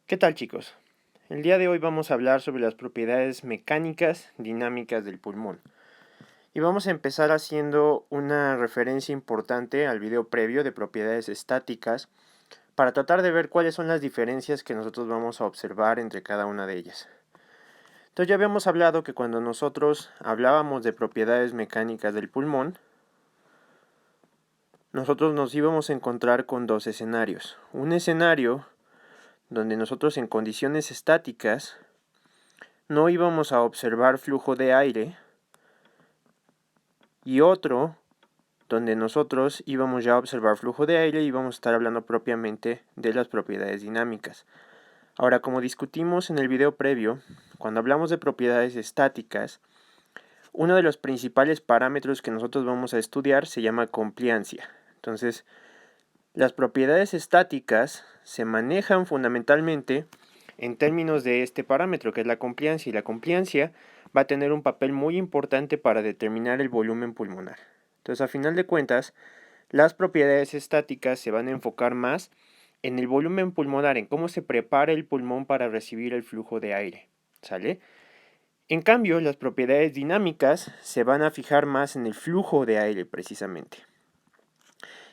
¿Qué tal, chicos? El día de hoy vamos a hablar sobre las propiedades mecánicas dinámicas del pulmón. Y vamos a empezar haciendo una referencia importante al video previo de propiedades estáticas para tratar de ver cuáles son las diferencias que nosotros vamos a observar entre cada una de ellas. Entonces ya habíamos hablado que cuando nosotros hablábamos de propiedades mecánicas del pulmón, nosotros nos íbamos a encontrar con dos escenarios. Un escenario donde nosotros en condiciones estáticas no íbamos a observar flujo de aire, y otro donde nosotros íbamos ya a observar flujo de aire y íbamos a estar hablando propiamente de las propiedades dinámicas. Ahora, como discutimos en el video previo, cuando hablamos de propiedades estáticas, uno de los principales parámetros que nosotros vamos a estudiar se llama compliancia. Entonces, las propiedades estáticas se manejan fundamentalmente en términos de este parámetro, que es la compliancia, y la compliancia va a tener un papel muy importante para determinar el volumen pulmonar. Entonces, a final de cuentas, las propiedades estáticas se van a enfocar más en el volumen pulmonar, en cómo se prepara el pulmón para recibir el flujo de aire, ¿sale? En cambio, las propiedades dinámicas se van a fijar más en el flujo de aire precisamente.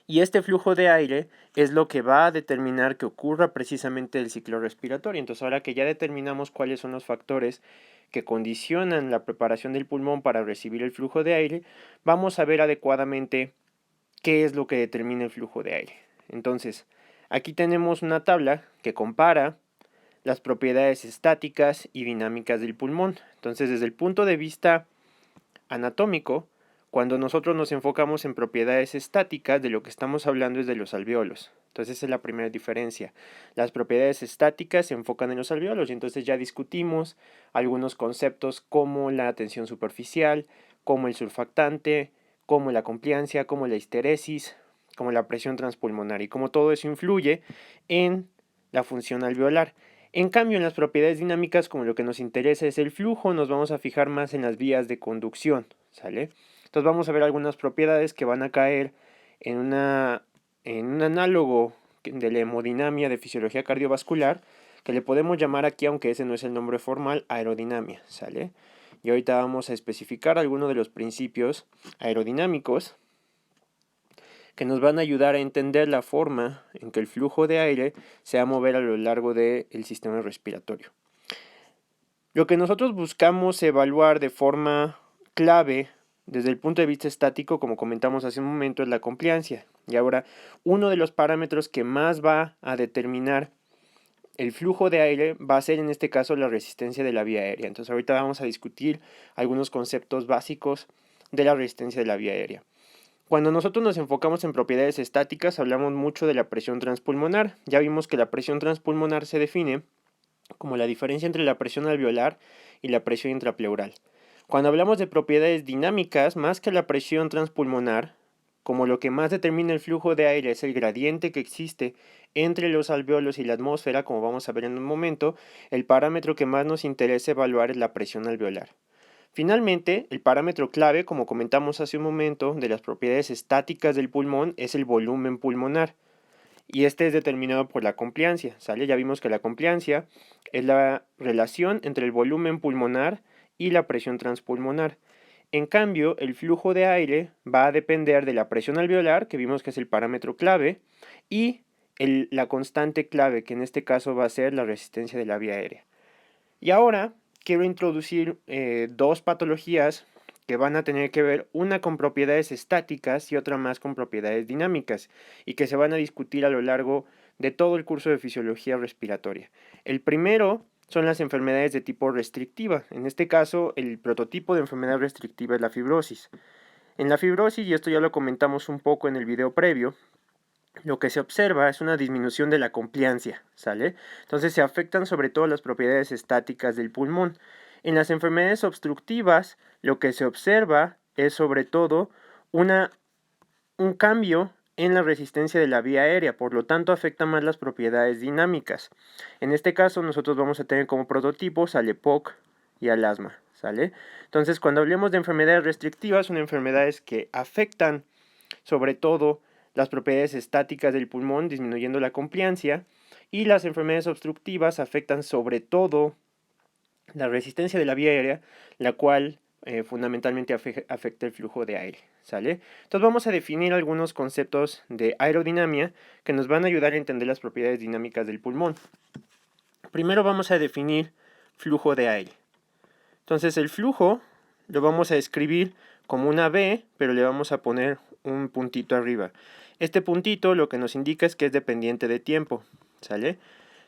Y este flujo de aire es lo que va a determinar que ocurra precisamente el ciclo respiratorio. Entonces, ahora que ya determinamos cuáles son los factores que condicionan la preparación del pulmón para recibir el flujo de aire, vamos a ver adecuadamente qué es lo que determina el flujo de aire. Entonces, aquí tenemos una tabla que compara las propiedades estáticas y dinámicas del pulmón. Entonces, desde el punto de vista anatómico, cuando nosotros nos enfocamos en propiedades estáticas, de lo que estamos hablando es de los alvéolos. Entonces esa es la primera diferencia. Las propiedades estáticas se enfocan en los alvéolos y entonces ya discutimos algunos conceptos como la tensión superficial, como el surfactante, como la compliancia, como la histeresis, como la presión transpulmonar y cómo todo eso influye en la función alveolar. En cambio, en las propiedades dinámicas, como lo que nos interesa es el flujo, nos vamos a fijar más en las vías de conducción, ¿sale? Entonces vamos a ver algunas propiedades que van a caer en un análogo de la hemodinamia de fisiología cardiovascular, que le podemos llamar aquí, aunque ese no es el nombre formal, aerodinamia, ¿sale? Y ahorita vamos a especificar algunos de los principios aerodinámicos que nos van a ayudar a entender la forma en que el flujo de aire se va a mover a lo largo del sistema respiratorio. Lo que nosotros buscamos evaluar de forma clave desde el punto de vista estático, como comentamos hace un momento, es la compliancia. Y ahora, uno de los parámetros que más va a determinar el flujo de aire va a ser en este caso la resistencia de la vía aérea. Entonces ahorita vamos a discutir algunos conceptos básicos de la resistencia de la vía aérea. Cuando nosotros nos enfocamos en propiedades estáticas, hablamos mucho de la presión transpulmonar. Ya vimos que la presión transpulmonar se define como la diferencia entre la presión alveolar y la presión intrapleural. Cuando hablamos de propiedades dinámicas, más que la presión transpulmonar, como lo que más determina el flujo de aire es el gradiente que existe entre los alveolos y la atmósfera, como vamos a ver en un momento, el parámetro que más nos interesa evaluar es la presión alveolar. Finalmente, el parámetro clave, como comentamos hace un momento, de las propiedades estáticas del pulmón es el volumen pulmonar. Y este es determinado por la compliancia, ¿sale? Ya vimos que la compliancia es la relación entre el volumen pulmonar y la presión transpulmonar. En cambio, el flujo de aire va a depender de la presión alveolar, que vimos que es el parámetro clave, y la constante clave, que en este caso va a ser la resistencia de la vía aérea. Y ahora quiero introducir dos patologías que van a tener que ver una con propiedades estáticas y otra más con propiedades dinámicas y que se van a discutir a lo largo de todo el curso de fisiología respiratoria. El primero son las enfermedades de tipo restrictiva. En este caso, el prototipo de enfermedad restrictiva es la fibrosis. En la fibrosis, y esto ya lo comentamos un poco en el video previo, lo que se observa es una disminución de la compliancia, ¿sale? Entonces se afectan sobre todo las propiedades estáticas del pulmón. En las enfermedades obstructivas, lo que se observa es sobre todo un cambio en la resistencia de la vía aérea, por lo tanto afecta más las propiedades dinámicas. En este caso nosotros vamos a tener como prototipos al EPOC y al asma, ¿sale? Entonces cuando hablemos de enfermedades restrictivas, son enfermedades que afectan sobre todo las propiedades estáticas del pulmón, disminuyendo la compliancia, y las enfermedades obstructivas afectan sobre todo la resistencia de la vía aérea, la cual fundamentalmente afecta el flujo de aire, ¿sale? Entonces vamos a definir algunos conceptos de aerodinámica que nos van a ayudar a entender las propiedades dinámicas del pulmón. Primero vamos a definir flujo de aire. Entonces el flujo lo vamos a escribir como una V, pero le vamos a poner un puntito arriba. Este puntito lo que nos indica es que es dependiente de tiempo, ¿sale?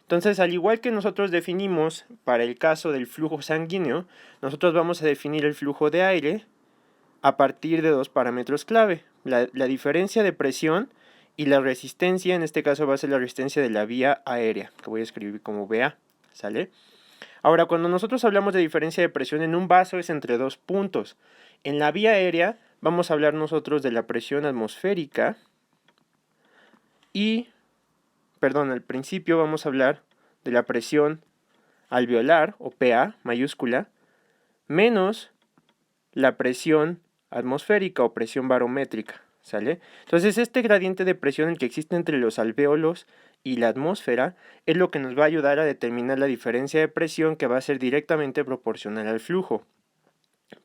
Entonces, al igual que nosotros definimos para el caso del flujo sanguíneo, nosotros vamos a definir el flujo de aire a partir de dos parámetros clave. La diferencia de presión y la resistencia, en este caso va a ser la resistencia de la vía aérea, que voy a escribir como VA, ¿sale? Ahora, cuando nosotros hablamos de diferencia de presión en un vaso es entre dos puntos. En la vía aérea vamos a hablar nosotros de la presión atmosférica y, al principio vamos a hablar de la presión alveolar o PA mayúscula menos la presión atmosférica o presión barométrica, ¿sale? Entonces este gradiente de presión el que existe entre los alvéolos y la atmósfera es lo que nos va a ayudar a determinar la diferencia de presión que va a ser directamente proporcional al flujo.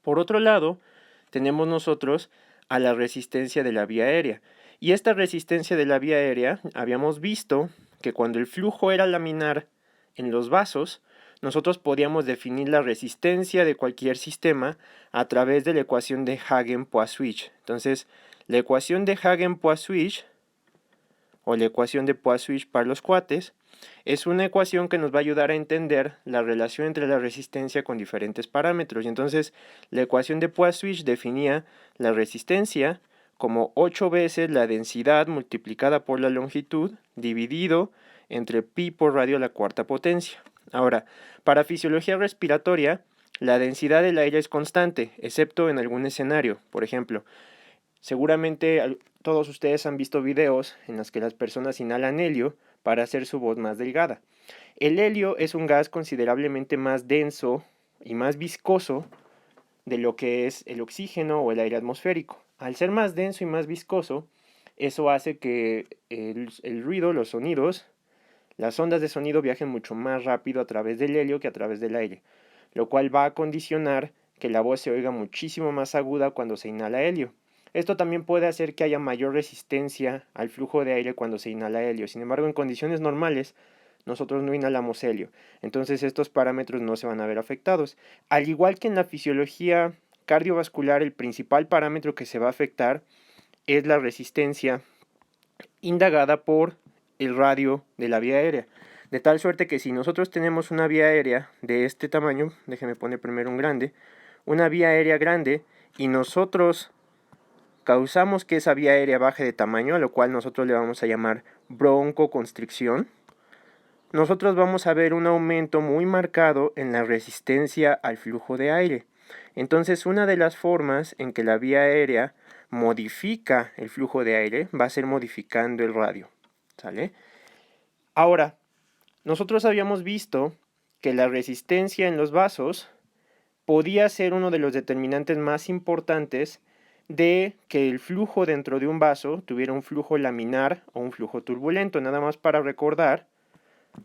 Por otro lado, tenemos nosotros a la resistencia de la vía aérea. Y esta resistencia de la vía aérea, habíamos visto que cuando el flujo era laminar en los vasos, nosotros podíamos definir la resistencia de cualquier sistema a través de la ecuación de Hagen-Poiseuille. Entonces, la ecuación de Hagen-Poiseuille, o la ecuación de Poiseuille para los cuates, es una ecuación que nos va a ayudar a entender la relación entre la resistencia con diferentes parámetros. Y entonces, la ecuación de Poiseuille definía la resistencia como 8 veces la densidad multiplicada por la longitud dividido entre pi por radio a la cuarta potencia. Ahora, para fisiología respiratoria, la densidad del aire es constante, excepto en algún escenario. Por ejemplo, seguramente todos ustedes han visto videos en los que las personas inhalan helio para hacer su voz más delgada. El helio es un gas considerablemente más denso y más viscoso de lo que es el oxígeno o el aire atmosférico. Al ser más denso y más viscoso, eso hace que el ruido, los sonidos, las ondas de sonido viajen mucho más rápido a través del helio que a través del aire, lo cual va a condicionar que la voz se oiga muchísimo más aguda cuando se inhala helio. Esto también puede hacer que haya mayor resistencia al flujo de aire cuando se inhala helio. Sin embargo, en condiciones normales, nosotros no inhalamos helio. Entonces estos parámetros no se van a ver afectados. Al igual que en la fisiología cardiovascular, el principal parámetro que se va a afectar es la resistencia indagada por el radio de la vía aérea. De tal suerte que si nosotros tenemos una vía aérea de este tamaño, déjeme poner primero un grande, una vía aérea grande y nosotros causamos que esa vía aérea baje de tamaño, a lo cual nosotros le vamos a llamar broncoconstricción, nosotros vamos a ver un aumento muy marcado en la resistencia al flujo de aire. Entonces, una de las formas en que la vía aérea modifica el flujo de aire va a ser modificando el radio, ¿sale? Ahora, nosotros habíamos visto que la resistencia en los vasos podía ser uno de los determinantes más importantes de que el flujo dentro de un vaso tuviera un flujo laminar o un flujo turbulento. Nada más para recordar,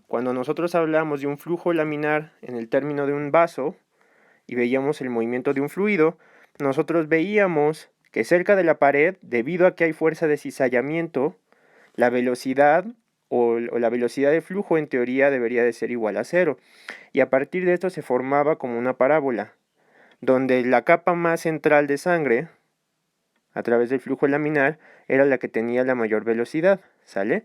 cuando nosotros hablamos de un flujo laminar en el término de un vaso y veíamos el movimiento de un fluido, nosotros veíamos que cerca de la pared, debido a que hay fuerza de cizallamiento, la velocidad o la velocidad de flujo en teoría debería de ser igual a 0. Y a partir de esto se formaba como una parábola, donde la capa más central de sangre, a través del flujo laminar, era la que tenía la mayor velocidad, ¿sale?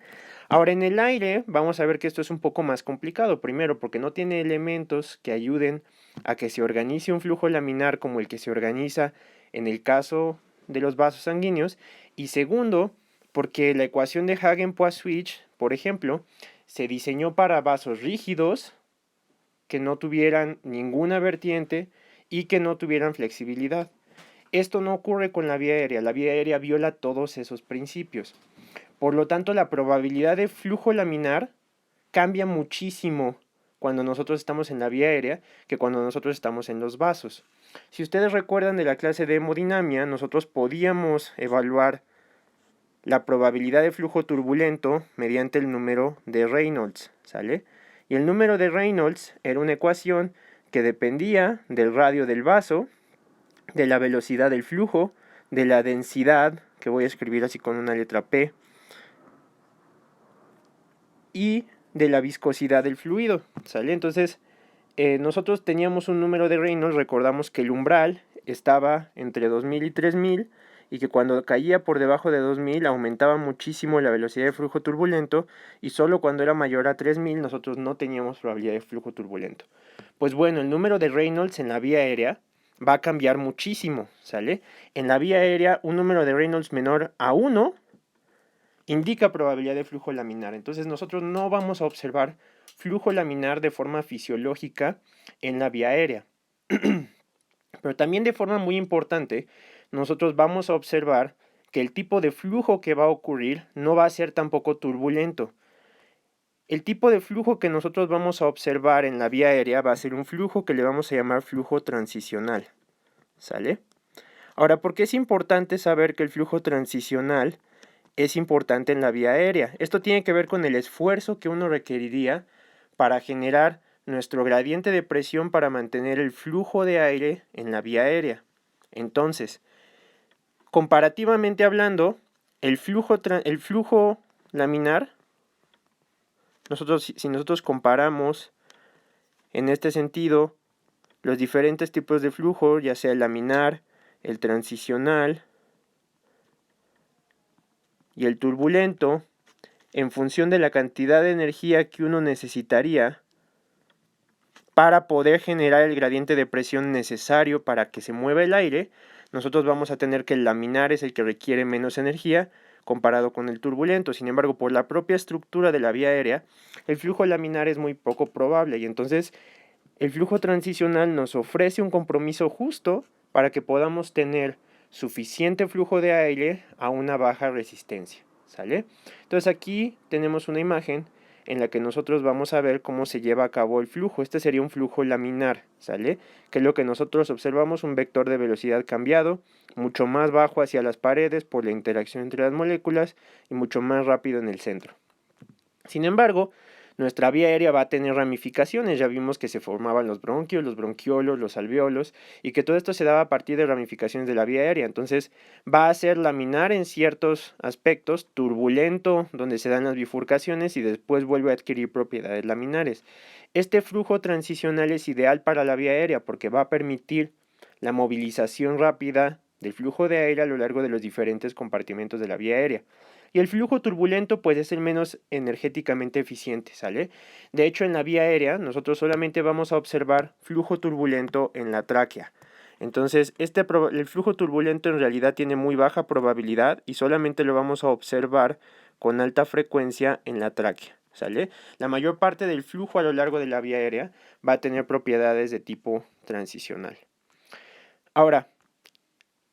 Ahora en el aire vamos a ver que esto es un poco más complicado, primero porque no tiene elementos que ayuden a que se organice un flujo laminar como el que se organiza en el caso de los vasos sanguíneos, y segundo porque la ecuación de Hagen-Poiseuille, por ejemplo, se diseñó para vasos rígidos que no tuvieran ninguna vertiente y que no tuvieran flexibilidad. Esto no ocurre con la vía aérea viola todos esos principios. Por lo tanto, la probabilidad de flujo laminar cambia muchísimo cuando nosotros estamos en la vía aérea que cuando nosotros estamos en los vasos. Si ustedes recuerdan de la clase de hemodinamia, nosotros podíamos evaluar la probabilidad de flujo turbulento mediante el número de Reynolds, ¿sale? Y el número de Reynolds era una ecuación que dependía del radio del vaso, de la velocidad del flujo, de la densidad, que voy a escribir así con una letra P, y de la viscosidad del fluido, ¿sale? Entonces, nosotros teníamos un número de Reynolds, recordamos que el umbral estaba entre 2000 y 3000, y que cuando caía por debajo de 2000 aumentaba muchísimo la velocidad de flujo turbulento, y solo cuando era mayor a 3000 nosotros no teníamos probabilidad de flujo turbulento. Pues bueno, el número de Reynolds en la vía aérea va a cambiar muchísimo, ¿sale? En la vía aérea, un número de Reynolds menor a 1 indica probabilidad de flujo laminar. Entonces nosotros no vamos a observar flujo laminar de forma fisiológica en la vía aérea. Pero también de forma muy importante, nosotros vamos a observar que el tipo de flujo que va a ocurrir no va a ser tampoco turbulento. El tipo de flujo que nosotros vamos a observar en la vía aérea va a ser un flujo que le vamos a llamar flujo transicional. ¿Sale? Ahora, ¿por qué es importante saber que el flujo transicional es importante en la vía aérea? Esto tiene que ver con el esfuerzo que uno requeriría para generar nuestro gradiente de presión para mantener el flujo de aire en la vía aérea. Entonces, comparativamente hablando, el flujo laminar, si nosotros comparamos en este sentido los diferentes tipos de flujo, ya sea el laminar, el transicional y el turbulento, en función de la cantidad de energía que uno necesitaría para poder generar el gradiente de presión necesario para que se mueva el aire, nosotros vamos a tener que el laminar es el que requiere menos energía comparado con el turbulento. Sin embargo, por la propia estructura de la vía aérea, el flujo laminar es muy poco probable y entonces el flujo transicional nos ofrece un compromiso justo para que podamos tener suficiente flujo de aire a una baja resistencia, ¿sale? Entonces aquí tenemos una imagen en la que nosotros vamos a ver cómo se lleva a cabo el flujo. Este sería un flujo laminar, ¿sale? Que es lo que nosotros observamos, un vector de velocidad cambiado, mucho más bajo hacia las paredes por la interacción entre las moléculas y mucho más rápido en el centro. Sin embargo, nuestra vía aérea va a tener ramificaciones. Ya vimos que se formaban los bronquios, los bronquiolos, los alveolos y que todo esto se daba a partir de ramificaciones de la vía aérea. Entonces va a ser laminar en ciertos aspectos, turbulento donde se dan las bifurcaciones y después vuelve a adquirir propiedades laminares. Este flujo transicional es ideal para la vía aérea porque va a permitir la movilización rápida del flujo de aire a lo largo de los diferentes compartimentos de la vía aérea. Y el flujo turbulento pues es el menos energéticamente eficiente, ¿sale? De hecho, en la vía aérea nosotros solamente vamos a observar flujo turbulento en la tráquea. Entonces, el flujo turbulento en realidad tiene muy baja probabilidad y solamente lo vamos a observar con alta frecuencia en la tráquea, ¿sale? La mayor parte del flujo a lo largo de la vía aérea va a tener propiedades de tipo transicional. Ahora,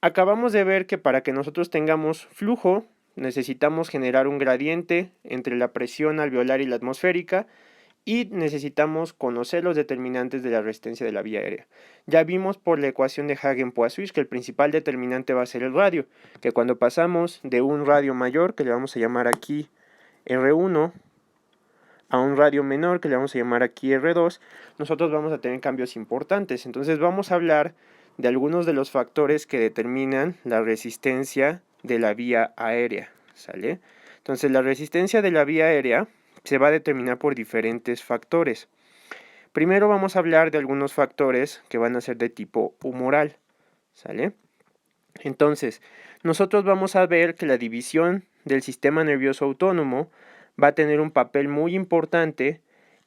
acabamos de ver que para que nosotros tengamos flujo, necesitamos generar un gradiente entre la presión alveolar y la atmosférica y necesitamos conocer los determinantes de la resistencia de la vía aérea. Ya vimos por la ecuación de Hagen-Poiseuille que el principal determinante va a ser el radio, que cuando pasamos de un radio mayor, que le vamos a llamar aquí R1, a un radio menor, que le vamos a llamar aquí R2, nosotros vamos a tener cambios importantes. Entonces vamos a hablar de algunos de los factores que determinan la resistencia de la vía aérea, ¿sale? Entonces la resistencia de la vía aérea se va a determinar por diferentes factores. Primero vamos a hablar de algunos factores que van a ser de tipo humoral, ¿sale? Entonces, nosotros vamos a ver que la división del sistema nervioso autónomo va a tener un papel muy importante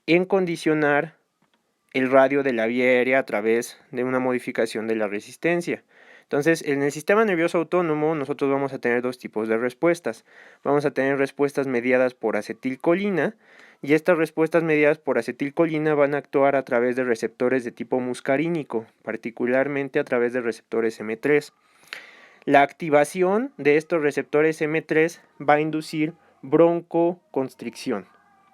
en condicionar el radio de la vía aérea a través de una modificación de la resistencia. Entonces, en el sistema nervioso autónomo nosotros vamos a tener dos tipos de respuestas. Vamos a tener respuestas mediadas por acetilcolina y estas respuestas mediadas por acetilcolina van a actuar a través de receptores de tipo muscarínico, particularmente a través de receptores M3. La activación de estos receptores M3 va a inducir broncoconstricción,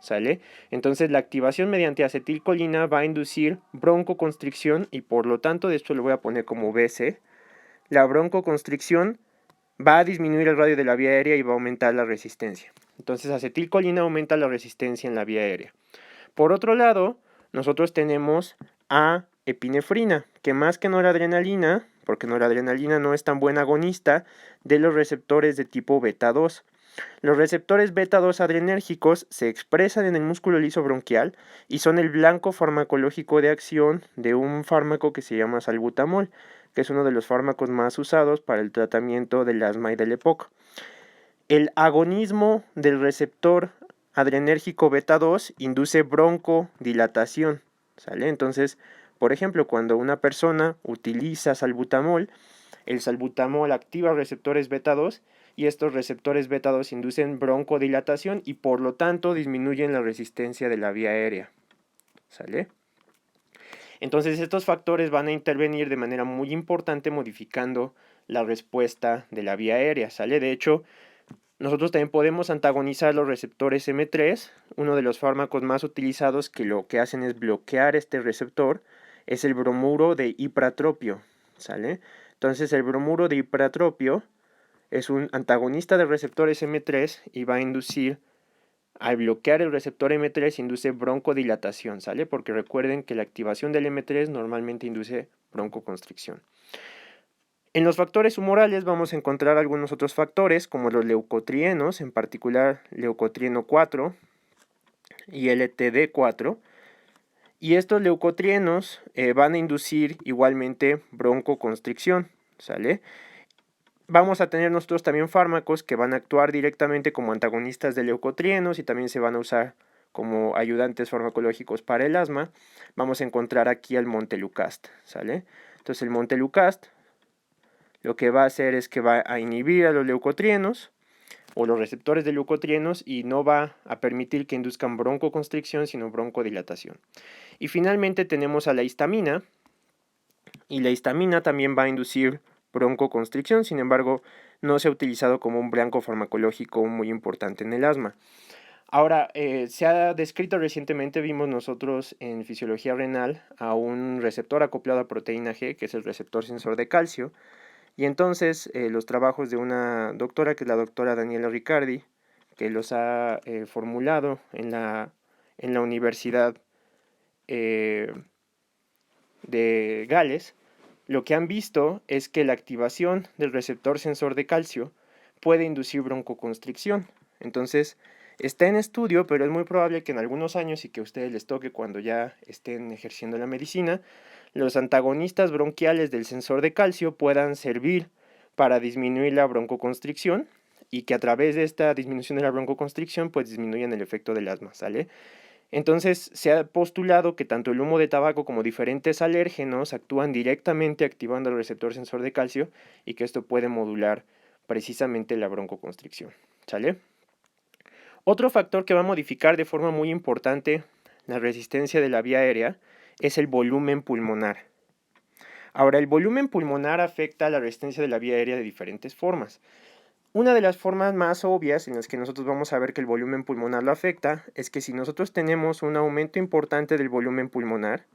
¿sale? Entonces la activación mediante acetilcolina va a inducir broncoconstricción y por lo tanto, de esto lo voy a poner como BC. La broncoconstricción va a disminuir el radio de la vía aérea y va a aumentar la resistencia. Entonces, acetilcolina aumenta la resistencia en la vía aérea. Por otro lado, nosotros tenemos a epinefrina, que más que noradrenalina, porque noradrenalina no es tan buen agonista de los receptores de tipo beta 2. Los receptores beta 2 adrenérgicos se expresan en el músculo liso bronquial y son el blanco farmacológico de acción de un fármaco que se llama salbutamol, que es uno de los fármacos más usados para el tratamiento del asma y del EPOC. El agonismo del receptor adrenérgico beta 2 induce broncodilatación, ¿sale? Entonces, por ejemplo, cuando una persona utiliza salbutamol, el salbutamol activa receptores beta 2 y estos receptores beta 2 inducen broncodilatación y por lo tanto disminuyen la resistencia de la vía aérea, ¿sale? Entonces estos factores van a intervenir de manera muy importante modificando la respuesta de la vía aérea, ¿sale? De hecho, nosotros también podemos antagonizar los receptores M3. Uno de los fármacos más utilizados que lo que hacen es bloquear este receptor es el bromuro de ipratropio, ¿sale? Entonces el bromuro de ipratropio es un antagonista de receptores M3 y va a inducir, al bloquear el receptor M3, induce broncodilatación, ¿sale? Porque recuerden que la activación del M3 normalmente induce broncoconstricción. En los factores humorales vamos a encontrar algunos otros factores, como los leucotrienos, en particular leucotrieno 4 y LTD4. Y estos leucotrienos van a inducir igualmente broncoconstricción, ¿sale? Vamos a tener nosotros también fármacos que van a actuar directamente como antagonistas de leucotrienos y también se van a usar como ayudantes farmacológicos para el asma. Vamos a encontrar aquí al montelukast, ¿sale? Entonces el montelukast lo que va a hacer es que va a inhibir a los leucotrienos o los receptores de leucotrienos y no va a permitir que induzcan broncoconstricción, sino broncodilatación. Y finalmente tenemos a la histamina, y la histamina también va a inducir broncoconstricción, sin embargo, no se ha utilizado como un blanco farmacológico muy importante en el asma. Ahora, se ha descrito recientemente, vimos nosotros en fisiología renal, a un receptor acoplado a proteína G, que es el receptor sensor de calcio, y entonces los trabajos de una doctora, que es la doctora Daniela Riccardi, que los ha formulado en la Universidad de Gales, lo que han visto es que la activación del receptor sensor de calcio puede inducir broncoconstricción. Entonces, está en estudio, pero es muy probable que en algunos años y que a ustedes les toque cuando ya estén ejerciendo la medicina, los antagonistas bronquiales del sensor de calcio puedan servir para disminuir la broncoconstricción y que a través de esta disminución de la broncoconstricción pues disminuyan el efecto del asma, ¿sale? Entonces se ha postulado que tanto el humo de tabaco como diferentes alérgenos actúan directamente activando el receptor sensor de calcio y que esto puede modular precisamente la broncoconstricción, ¿sale? Otro factor que va a modificar de forma muy importante la resistencia de la vía aérea es el volumen pulmonar. Ahora, el volumen pulmonar afecta a la resistencia de la vía aérea de diferentes formas. Una de las formas más obvias en las que nosotros vamos a ver que el volumen pulmonar lo afecta es que si nosotros tenemos un aumento importante del volumen pulmonar,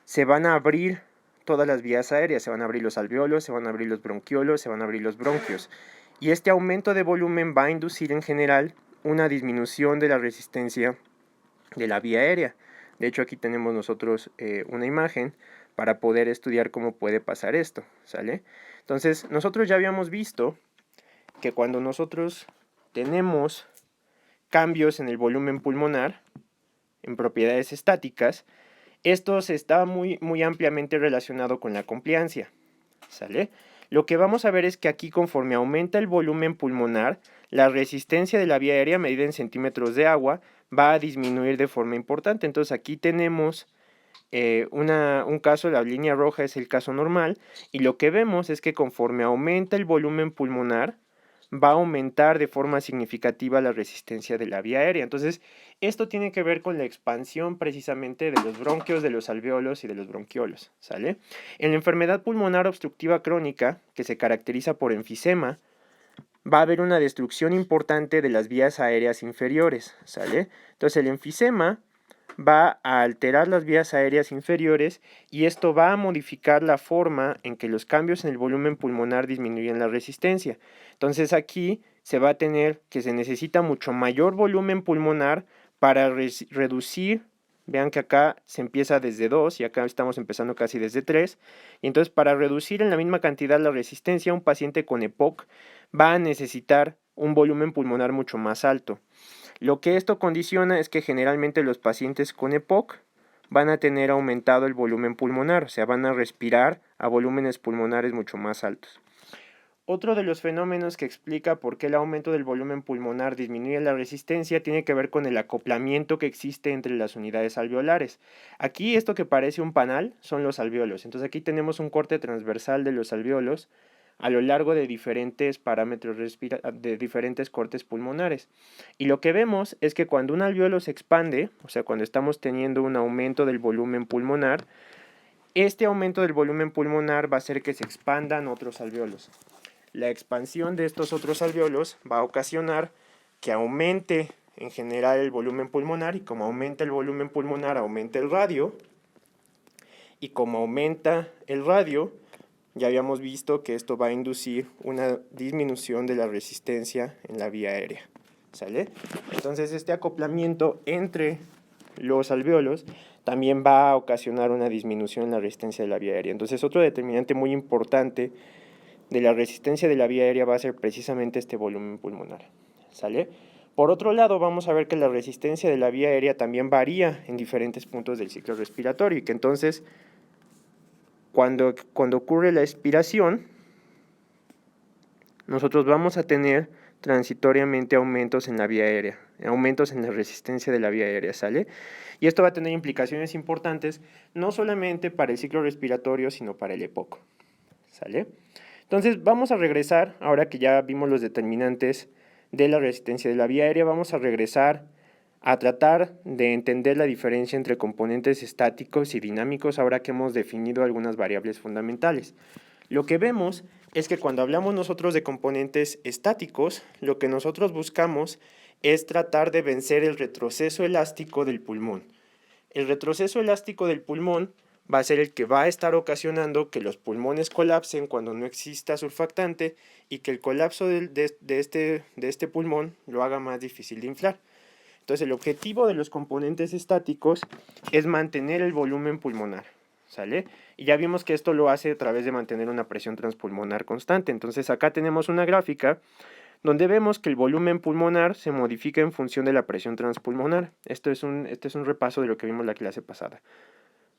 se van a abrir todas las vías aéreas, se van a abrir los alveolos, se van a abrir los bronquiolos, se van a abrir los bronquios. Y este aumento de volumen va a inducir en general una disminución de la resistencia de la vía aérea. De hecho, aquí tenemos nosotros una imagen para poder estudiar cómo puede pasar esto, ¿sale? Entonces, nosotros ya habíamos visto que cuando nosotros tenemos cambios en el volumen pulmonar, en propiedades estáticas, esto está muy ampliamente relacionado con la compliancia, ¿sale? Lo que vamos a ver es que aquí conforme aumenta el volumen pulmonar, la resistencia de la vía aérea medida en centímetros de agua va a disminuir de forma importante. Entonces aquí tenemos un caso, la línea roja es el caso normal, y lo que vemos es que conforme aumenta el volumen pulmonar, va a aumentar de forma significativa la resistencia de la vía aérea. Entonces, esto tiene que ver con la expansión precisamente de los bronquios, de los alveolos y de los bronquiolos, ¿sale? En la enfermedad pulmonar obstructiva crónica, que se caracteriza por enfisema, va a haber una destrucción importante de las vías aéreas inferiores, ¿sale? Entonces, el enfisema va a alterar las vías aéreas inferiores y esto va a modificar la forma en que los cambios en el volumen pulmonar disminuyen la resistencia. Entonces aquí se va a tener que se necesita mucho mayor volumen pulmonar para reducir. Vean que acá se empieza desde 2 y acá estamos empezando casi desde 3. Y entonces para reducir en la misma cantidad la resistencia, un paciente con EPOC va a necesitar un volumen pulmonar mucho más alto. Lo que esto condiciona es que generalmente los pacientes con EPOC van a tener aumentado el volumen pulmonar, o sea, van a respirar a volúmenes pulmonares mucho más altos. Otro de los fenómenos que explica por qué el aumento del volumen pulmonar disminuye la resistencia tiene que ver con el acoplamiento que existe entre las unidades alveolares. Aquí esto que parece un panal son los alvéolos. Entonces aquí tenemos un corte transversal de los alvéolos a lo largo de diferentes parámetros de diferentes cortes pulmonares. Y lo que vemos es que cuando un alvéolo se expande, o sea, cuando estamos teniendo un aumento del volumen pulmonar, este aumento del volumen pulmonar va a hacer que se expandan otros alvéolos. La expansión de estos otros alvéolos va a ocasionar que aumente en general el volumen pulmonar, y como aumenta el volumen pulmonar, aumenta el radio, y como aumenta el radio, ya habíamos visto que esto va a inducir una disminución de la resistencia en la vía aérea, ¿sale? Entonces este acoplamiento entre los alvéolos también va a ocasionar una disminución en la resistencia de la vía aérea. Entonces otro determinante muy importante de la resistencia de la vía aérea va a ser precisamente este volumen pulmonar, ¿sale? Por otro lado, vamos a ver que la resistencia de la vía aérea también varía en diferentes puntos del ciclo respiratorio y que entonces cuando ocurre la expiración, nosotros vamos a tener transitoriamente aumentos en la vía aérea, aumentos en la resistencia de la vía aérea, ¿sale? Y esto va a tener implicaciones importantes no solamente para el ciclo respiratorio, sino para el EPOC, ¿sale? Entonces vamos a regresar, ahora que ya vimos los determinantes de la resistencia de la vía aérea, vamos a regresar a tratar de entender la diferencia entre componentes estáticos y dinámicos ahora que hemos definido algunas variables fundamentales. Lo que vemos es que cuando hablamos nosotros de componentes estáticos, lo que nosotros buscamos es tratar de vencer el retroceso elástico del pulmón. El retroceso elástico del pulmón va a ser el que va a estar ocasionando que los pulmones colapsen cuando no exista surfactante y que el colapso de este pulmón lo haga más difícil de inflar. Entonces el objetivo de los componentes estáticos es mantener el volumen pulmonar, ¿sale? Y ya vimos que esto lo hace a través de mantener una presión transpulmonar constante. Entonces acá tenemos una gráfica donde vemos que el volumen pulmonar se modifica en función de la presión transpulmonar. Este es un repaso de lo que vimos la clase pasada.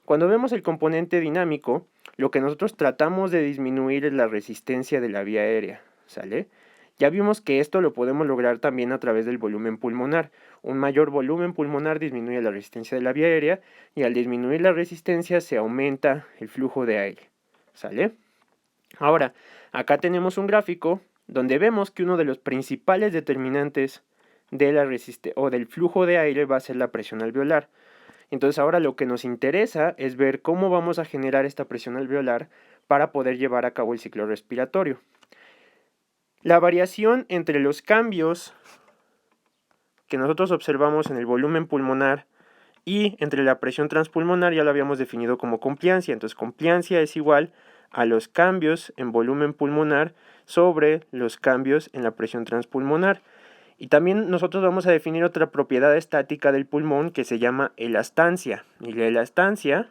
Cuando vemos el componente dinámico, lo que nosotros tratamos de disminuir es la resistencia de la vía aérea, ¿sale? Ya vimos que esto lo podemos lograr también a través del volumen pulmonar. Un mayor volumen pulmonar disminuye la resistencia de la vía aérea y al disminuir la resistencia se aumenta el flujo de aire, ¿sale? Ahora, acá tenemos un gráfico donde vemos que uno de los principales determinantes de la del flujo de aire va a ser la presión alveolar. Entonces ahora lo que nos interesa es ver cómo vamos a generar esta presión alveolar para poder llevar a cabo el ciclo respiratorio. La variación entre los cambios que nosotros observamos en el volumen pulmonar y entre la presión transpulmonar ya lo habíamos definido como compliancia. Entonces compliancia es igual a los cambios en volumen pulmonar sobre los cambios en la presión transpulmonar. Y también nosotros vamos a definir otra propiedad estática del pulmón que se llama elastancia. Y la elastancia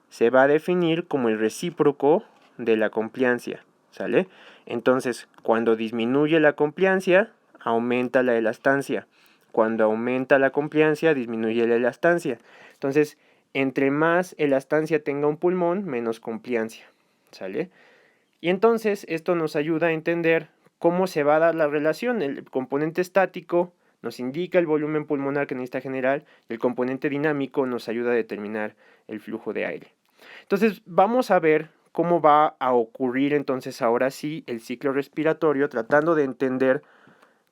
se va a definir como el recíproco de la compliancia, ¿sale? Entonces, cuando disminuye la compliancia, aumenta la elastancia. Cuando aumenta la compliancia, disminuye la elastancia. Entonces, entre más elastancia tenga un pulmón, menos compliancia, ¿sale? Y entonces, esto nos ayuda a entender cómo se va a dar la relación. El componente estático nos indica el volumen pulmonar que necesita generar, y el componente dinámico nos ayuda a determinar el flujo de aire. Entonces vamos a ver cómo va a ocurrir entonces ahora sí el ciclo respiratorio, tratando de entender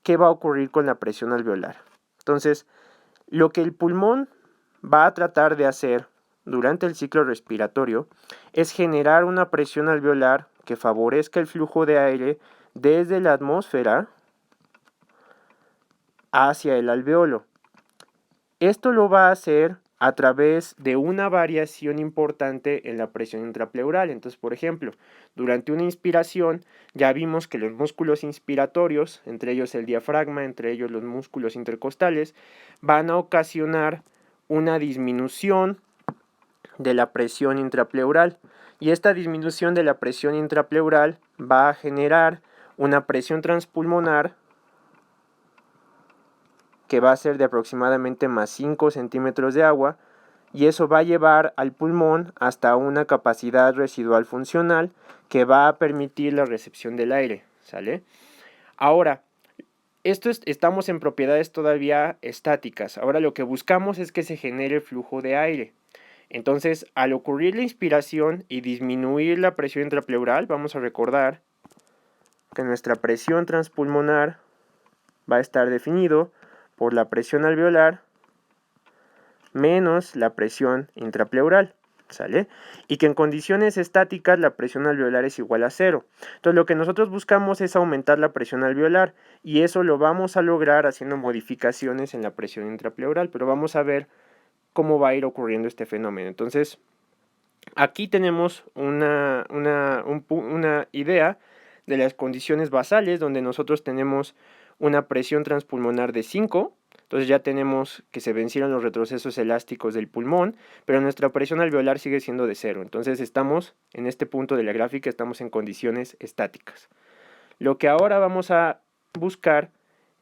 qué va a ocurrir con la presión alveolar. Entonces, lo que el pulmón va a tratar de hacer durante el ciclo respiratorio es generar una presión alveolar que favorezca el flujo de aire desde la atmósfera hacia el alveolo. Esto lo va a hacer a través de una variación importante en la presión intrapleural. Entonces, por ejemplo, durante una inspiración ya vimos que los músculos inspiratorios, entre ellos el diafragma, entre ellos los músculos intercostales, van a ocasionar una disminución de la presión intrapleural. Y esta disminución de la presión intrapleural va a generar una presión transpulmonar que va a ser de aproximadamente más 5 centímetros de agua, y eso va a llevar al pulmón hasta una capacidad residual funcional que va a permitir la recepción del aire, ¿sale? Ahora, estamos en propiedades todavía estáticas. Ahora lo que buscamos es que se genere flujo de aire. Entonces, al ocurrir la inspiración y disminuir la presión intrapleural, vamos a recordar que nuestra presión transpulmonar va a estar definido por la presión alveolar menos la presión intrapleural, ¿sale? Y que en condiciones estáticas la presión alveolar es igual a 0. Entonces lo que nosotros buscamos es aumentar la presión alveolar, y eso lo vamos a lograr haciendo modificaciones en la presión intrapleural, pero vamos a ver cómo va a ir ocurriendo este fenómeno. Entonces, aquí tenemos una idea de las condiciones basales, donde nosotros tenemos una presión transpulmonar de 5, entonces ya tenemos que se vencieron los retrocesos elásticos del pulmón, pero nuestra presión alveolar sigue siendo de 0, entonces estamos en este punto de la gráfica, estamos en condiciones estáticas. Lo que ahora vamos a buscar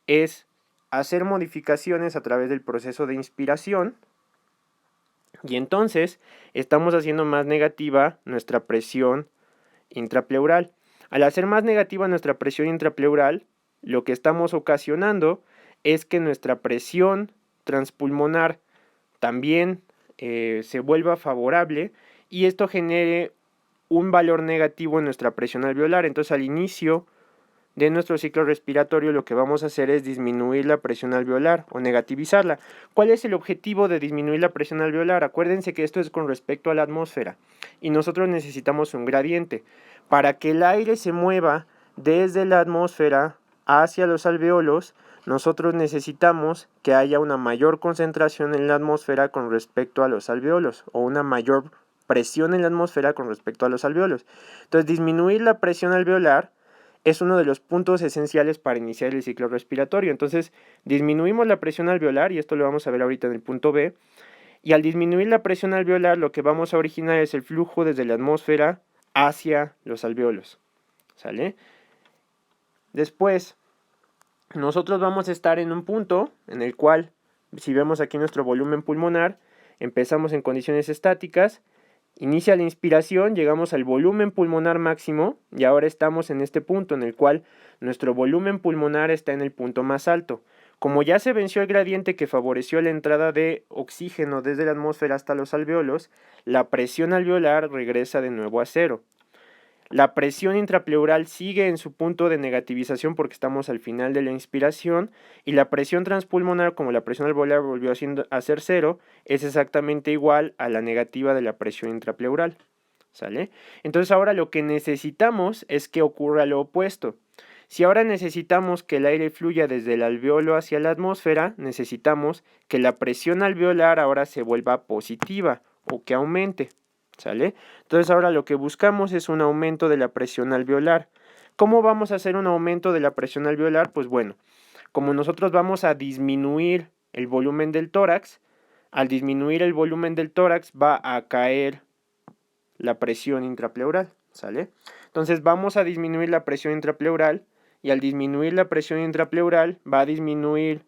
es hacer modificaciones a través del proceso de inspiración, y entonces estamos haciendo más negativa nuestra presión intrapleural. Al hacer más negativa nuestra presión intrapleural, lo que estamos ocasionando es que nuestra presión transpulmonar también se vuelva favorable, y esto genere un valor negativo en nuestra presión alveolar. Entonces, al inicio de nuestro ciclo respiratorio, lo que vamos a hacer es disminuir la presión alveolar o negativizarla. ¿Cuál es el objetivo de disminuir la presión alveolar? Acuérdense que esto es con respecto a la atmósfera, y nosotros necesitamos un gradiente. Para que el aire se mueva desde la atmósfera hacia los alveolos, nosotros necesitamos que haya una mayor concentración en la atmósfera con respecto a los alveolos, o una mayor presión en la atmósfera con respecto a los alveolos. Entonces, disminuir la presión alveolar es uno de los puntos esenciales para iniciar el ciclo respiratorio. Entonces, disminuimos la presión alveolar, y esto lo vamos a ver ahorita en el punto B, y al disminuir la presión alveolar, lo que vamos a originar es el flujo desde la atmósfera hacia los alveolos, ¿sale? Después, nosotros vamos a estar en un punto en el cual, si vemos aquí nuestro volumen pulmonar, empezamos en condiciones estáticas, inicia la inspiración, llegamos al volumen pulmonar máximo, y ahora estamos en este punto en el cual nuestro volumen pulmonar está en el punto más alto. Como ya se venció el gradiente que favoreció la entrada de oxígeno desde la atmósfera hasta los alveolos, la presión alveolar regresa de nuevo a 0. La presión intrapleural sigue en su punto de negativización porque estamos al final de la inspiración, y la presión transpulmonar, como la presión alveolar volvió a ser 0, es exactamente igual a la negativa de la presión intrapleural, ¿sale? Entonces ahora lo que necesitamos es que ocurra lo opuesto. Si ahora necesitamos que el aire fluya desde el alveolo hacia la atmósfera, necesitamos que la presión alveolar ahora se vuelva positiva o que aumente, ¿sale? Entonces ahora lo que buscamos es un aumento de la presión alveolar. ¿Cómo vamos a hacer un aumento de la presión alveolar? Pues bueno, como nosotros vamos a disminuir el volumen del tórax, al disminuir el volumen del tórax va a caer la presión intrapleural, ¿sale? Entonces vamos a disminuir la presión intrapleural, y al disminuir la presión intrapleural va a disminuir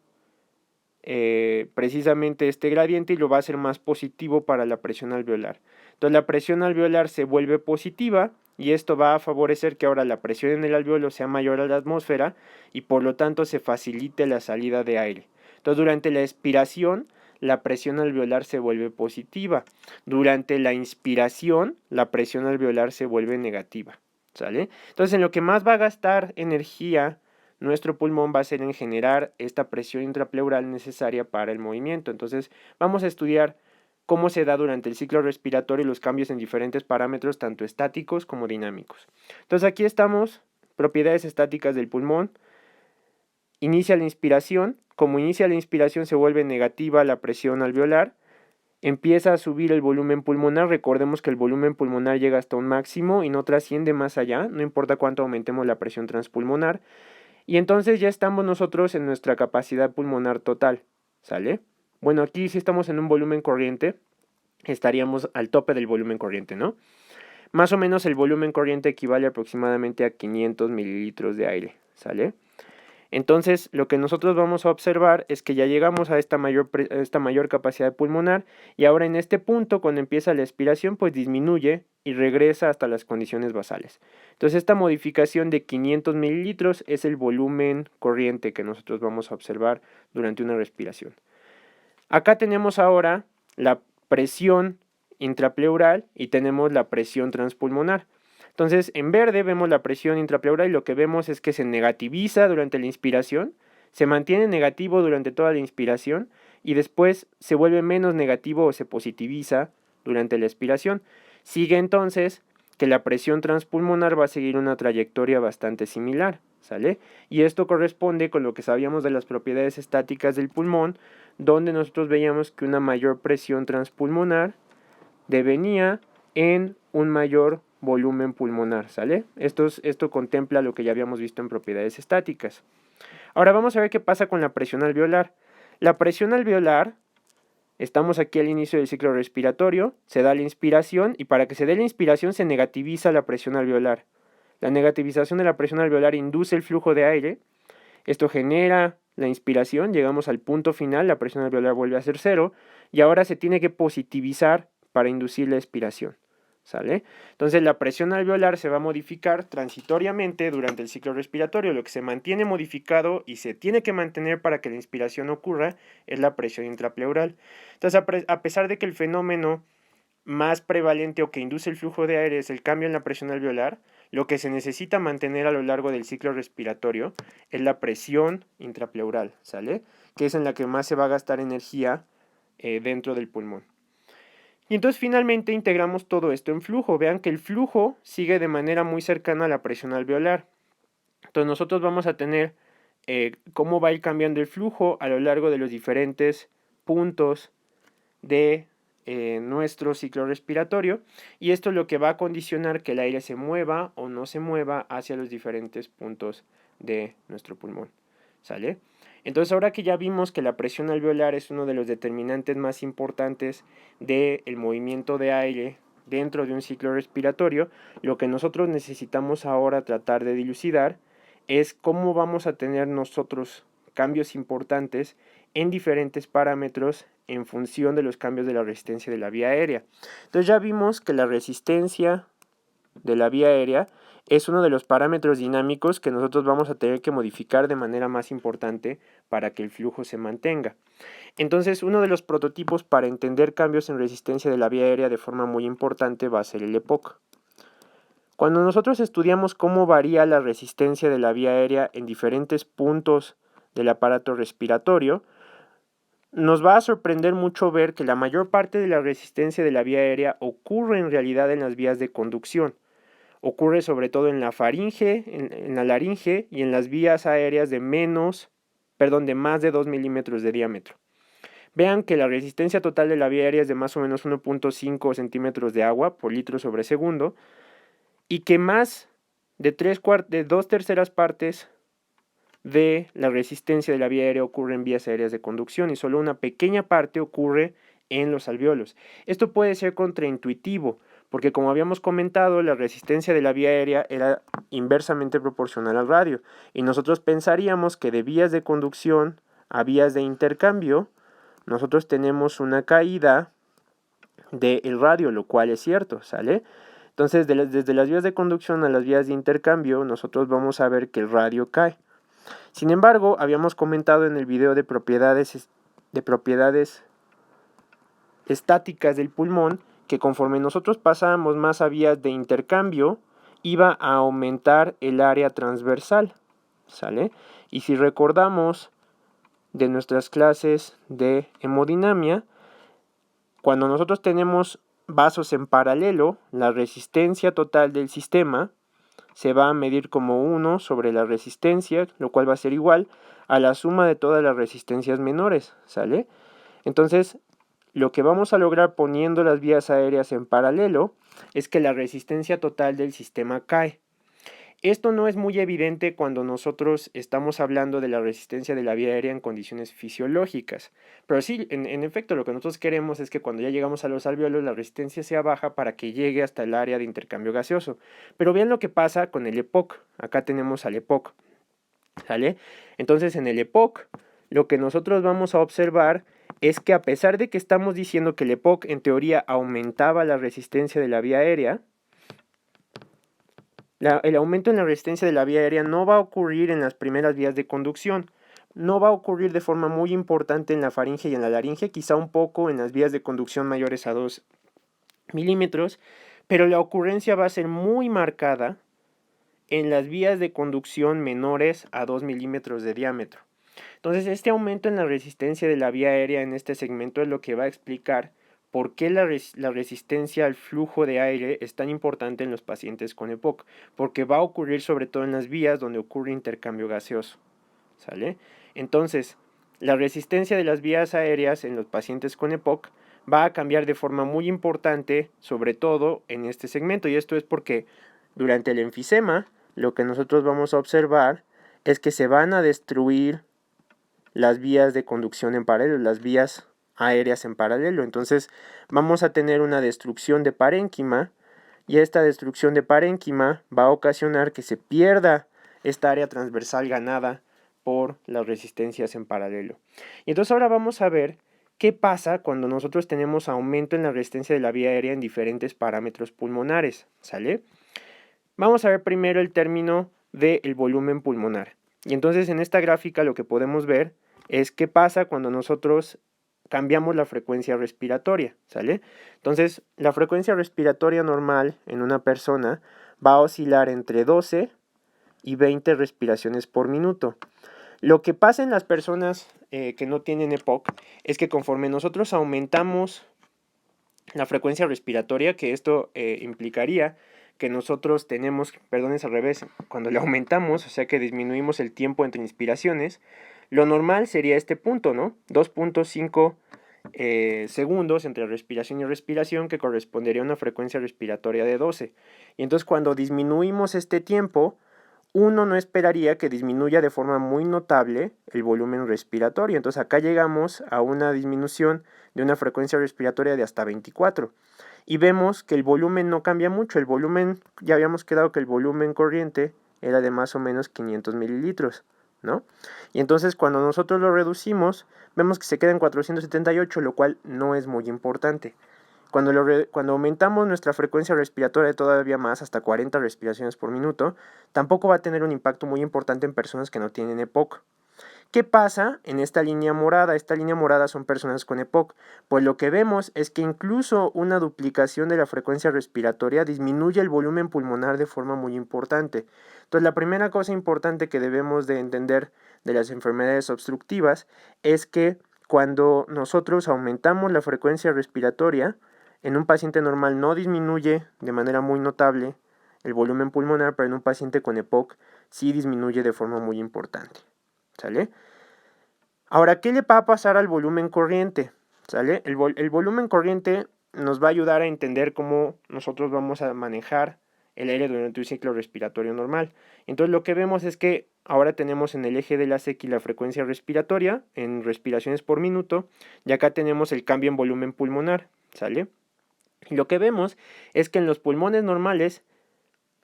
precisamente este gradiente, y lo va a hacer más positivo para la presión alveolar. Entonces la presión alveolar se vuelve positiva, y esto va a favorecer que ahora la presión en el alveolo sea mayor a la atmósfera, y por lo tanto se facilite la salida de aire. Entonces durante la expiración la presión alveolar se vuelve positiva. Durante la inspiración la presión alveolar se vuelve negativa, ¿sale? Entonces en lo que más va a gastar energía nuestro pulmón va a ser en generar esta presión intrapleural necesaria para el movimiento. Entonces vamos a estudiar cómo se da durante el ciclo respiratorio los cambios en diferentes parámetros, tanto estáticos como dinámicos. Entonces aquí estamos, propiedades estáticas del pulmón. inicia la inspiración. Como inicia la inspiración se vuelve negativa la presión alveolar, empieza a subir el volumen pulmonar. Recordemos que el volumen pulmonar llega hasta un máximo y no trasciende más allá, no importa cuánto aumentemos la presión transpulmonar. Y entonces ya estamos nosotros en nuestra capacidad pulmonar total, ¿sale? Bueno, aquí si estamos en un volumen corriente, estaríamos al tope del volumen corriente, ¿no? Más o menos el volumen corriente equivale aproximadamente a 500 mililitros de aire, ¿sale? Entonces, lo que nosotros vamos a observar es que ya llegamos a esta mayor capacidad pulmonar y ahora en este punto, cuando empieza la expiración, pues disminuye y regresa hasta las condiciones basales. Entonces, esta modificación de 500 mililitros es el volumen corriente que nosotros vamos a observar durante una respiración. Acá tenemos ahora la presión intrapleural y tenemos la presión transpulmonar. Entonces, en verde vemos la presión intrapleural y lo que vemos es que se negativiza durante la inspiración, se mantiene negativo durante toda la inspiración y después se vuelve menos negativo o se positiviza durante la expiración. Sigue entonces que la presión transpulmonar va a seguir una trayectoria bastante similar, ¿sale? Y esto corresponde con lo que sabíamos de las propiedades estáticas del pulmón, donde nosotros veíamos que una mayor presión transpulmonar devenía en un mayor volumen pulmonar, ¿sale? Esto contempla lo que ya habíamos visto en propiedades estáticas. Ahora vamos a ver qué pasa con la presión alveolar. La presión alveolar, estamos aquí al inicio del ciclo respiratorio, se da la inspiración y para que se dé la inspiración se negativiza la presión alveolar. La negativización de la presión alveolar induce el flujo de aire, esto genera la inspiración, llegamos al punto final, la presión alveolar vuelve a ser 0 y ahora se tiene que positivizar para inducir la expiración, ¿sale? Entonces la presión alveolar se va a modificar transitoriamente durante el ciclo respiratorio. Lo que se mantiene modificado y se tiene que mantener para que la inspiración ocurra es la presión intrapleural. Entonces a pesar de que el fenómeno más prevalente o que induce el flujo de aire es el cambio en la presión alveolar, lo que se necesita mantener a lo largo del ciclo respiratorio es la presión intrapleural, ¿sale? Que es en la que más se va a gastar energía dentro del pulmón. Y entonces finalmente integramos todo esto en flujo. Vean que el flujo sigue de manera muy cercana a la presión alveolar. Entonces nosotros vamos a tener cómo va a ir cambiando el flujo a lo largo de los diferentes puntos de nuestro ciclo respiratorio. Y esto es lo que va a condicionar que el aire se mueva o no se mueva hacia los diferentes puntos de nuestro pulmón, ¿sale? Entonces ahora que ya vimos que la presión alveolar es uno de los determinantes más importantes del movimiento de aire dentro de un ciclo respiratorio, lo que nosotros necesitamos ahora tratar de dilucidar es cómo vamos a tener nosotros cambios importantes en diferentes parámetros en función de los cambios de la resistencia de la vía aérea. Entonces ya vimos que la resistencia de la vía aérea es uno de los parámetros dinámicos que nosotros vamos a tener que modificar de manera más importante para que el flujo se mantenga. Entonces, uno de los prototipos para entender cambios en resistencia de la vía aérea de forma muy importante va a ser el EPOC. Cuando nosotros estudiamos cómo varía la resistencia de la vía aérea en diferentes puntos del aparato respiratorio, nos va a sorprender mucho ver que la mayor parte de la resistencia de la vía aérea ocurre en realidad en las vías de conducción. Ocurre sobre todo en la faringe, en la laringe y en las vías aéreas de más de 2 milímetros de diámetro. Vean que la resistencia total de la vía aérea es de más o menos 1.5 centímetros de agua por litro sobre segundo y que más de 2/3 partes de la resistencia de la vía aérea ocurre en vías aéreas de conducción y solo una pequeña parte ocurre en los alvéolos. Esto puede ser contraintuitivo, porque como habíamos comentado, la resistencia de la vía aérea era inversamente proporcional al radio, y nosotros pensaríamos que de vías de conducción a vías de intercambio, nosotros tenemos una caída del radio, lo cual es cierto, ¿sale? Entonces, desde las vías de conducción a las vías de intercambio, nosotros vamos a ver que el radio cae. Sin embargo, habíamos comentado en el video de propiedades estáticas del pulmón que conforme nosotros pasábamos más a vías de intercambio, iba a aumentar el área transversal, ¿sale? Y si recordamos de nuestras clases de hemodinamia, cuando nosotros tenemos vasos en paralelo, la resistencia total del sistema se va a medir como 1 sobre la resistencia, lo cual va a ser igual a la suma de todas las resistencias menores, ¿sale? Entonces, lo que vamos a lograr poniendo las vías aéreas en paralelo es que la resistencia total del sistema cae. Esto no es muy evidente cuando nosotros estamos hablando de la resistencia de la vía aérea en condiciones fisiológicas. Pero sí, en efecto, lo que nosotros queremos es que cuando ya llegamos a los alvéolos la resistencia sea baja para que llegue hasta el área de intercambio gaseoso. Pero vean lo que pasa con el EPOC. Acá tenemos al EPOC, ¿sale? Entonces en el EPOC lo que nosotros vamos a observar es que a pesar de que estamos diciendo que el EPOC en teoría aumentaba la resistencia de la vía aérea, el aumento en la resistencia de la vía aérea no va a ocurrir en las primeras vías de conducción. No va a ocurrir de forma muy importante en la faringe y en la laringe, quizá un poco en las vías de conducción mayores a 2 milímetros, pero la ocurrencia va a ser muy marcada en las vías de conducción menores a 2 milímetros de diámetro. Entonces, este aumento en la resistencia de la vía aérea en este segmento es lo que va a explicar por qué la resistencia al flujo de aire es tan importante en los pacientes con EPOC, porque va a ocurrir sobre todo en las vías donde ocurre intercambio gaseoso, ¿sale? Entonces, la resistencia de las vías aéreas en los pacientes con EPOC va a cambiar de forma muy importante, sobre todo en este segmento, y esto es porque durante el enfisema lo que nosotros vamos a observar es que se van a destruir las vías de conducción en paralelo, las vías aéreas en paralelo. Entonces vamos a tener una destrucción de parénquima y esta destrucción de parénquima va a ocasionar que se pierda esta área transversal ganada por las resistencias en paralelo. Y entonces ahora vamos a ver qué pasa cuando nosotros tenemos aumento en la resistencia de la vía aérea en diferentes parámetros pulmonares, ¿sale? Vamos a ver primero el término del volumen pulmonar. Y entonces en esta gráfica lo que podemos ver es qué pasa cuando nosotros cambiamos la frecuencia respiratoria, ¿sale? Entonces, la frecuencia respiratoria normal en una persona va a oscilar entre 12 y 20 respiraciones por minuto. Lo que pasa en las personas que no tienen EPOC es que conforme nosotros aumentamos la frecuencia respiratoria, que esto implicaría que nosotros tenemos, perdón, es al revés, cuando le aumentamos, o sea que disminuimos el tiempo entre inspiraciones, lo normal sería este punto, ¿no? 2.5 segundos entre respiración y respiración, que correspondería a una frecuencia respiratoria de 12. Y entonces cuando disminuimos este tiempo, uno no esperaría que disminuya de forma muy notable el volumen respiratorio. Entonces acá llegamos a una disminución de una frecuencia respiratoria de hasta 24. Y vemos que el volumen no cambia mucho. El volumen, ya habíamos quedado que el volumen corriente era de más o menos 500 mililitros, ¿no? Y entonces cuando nosotros lo reducimos, vemos que se queda en 478, lo cual no es muy importante. Cuando aumentamos nuestra frecuencia respiratoria todavía más, hasta 40 respiraciones por minuto, tampoco va a tener un impacto muy importante en personas que no tienen EPOC. ¿Qué pasa en esta línea morada? Esta línea morada son personas con EPOC. Pues lo que vemos es que incluso una duplicación de la frecuencia respiratoria disminuye el volumen pulmonar de forma muy importante. Entonces la primera cosa importante que debemos de entender de las enfermedades obstructivas es que cuando nosotros aumentamos la frecuencia respiratoria, en un paciente normal no disminuye de manera muy notable el volumen pulmonar, pero en un paciente con EPOC sí disminuye de forma muy importante, ¿sale? Ahora, ¿qué le va a pasar al volumen corriente? ¿Sale? El volumen corriente nos va a ayudar a entender cómo nosotros vamos a manejar el aire durante un ciclo respiratorio normal. Entonces lo que vemos es que ahora tenemos en el eje de la SEQui la frecuencia respiratoria en respiraciones por minuto y acá tenemos el cambio en volumen pulmonar, ¿sale? Y lo que vemos es que en los pulmones normales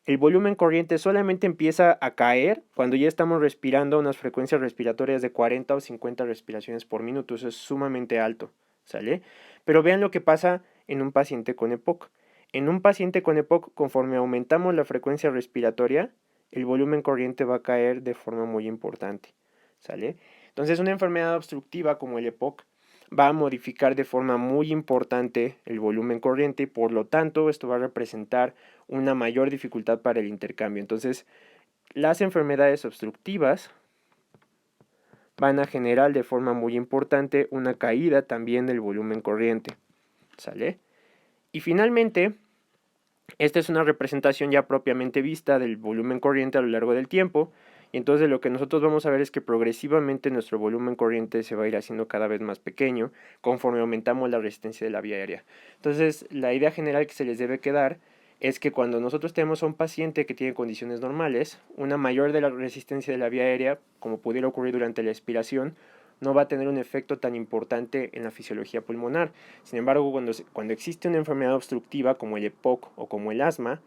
el volumen corriente solamente empieza a caer cuando ya estamos respirando a unas frecuencias respiratorias de 40 o 50 respiraciones por minuto. Eso es sumamente alto, ¿sale? Pero vean lo que pasa en un paciente con EPOC. En un paciente con EPOC, conforme aumentamos la frecuencia respiratoria, el volumen corriente va a caer de forma muy importante, ¿sale? Entonces, una enfermedad obstructiva como el EPOC va a modificar de forma muy importante el volumen corriente y por lo tanto esto va a representar una mayor dificultad para el intercambio. Entonces, las enfermedades obstructivas van a generar de forma muy importante una caída también del volumen corriente, ¿sale? Y finalmente, esta es una representación ya propiamente vista del volumen corriente a lo largo del tiempo. Y y entonces lo que nosotros vamos a ver es que progresivamente nuestro volumen corriente se va a ir haciendo cada vez más pequeño conforme aumentamos la resistencia de la vía aérea. Entonces, la idea general que se les debe quedar es que cuando nosotros tenemos a un paciente que tiene condiciones normales, una mayor de la resistencia de la vía aérea, como pudiera ocurrir durante la expiración, no va a tener un efecto tan importante en la fisiología pulmonar. Sin embargo, cuando existe una enfermedad obstructiva como el EPOC o como el asma,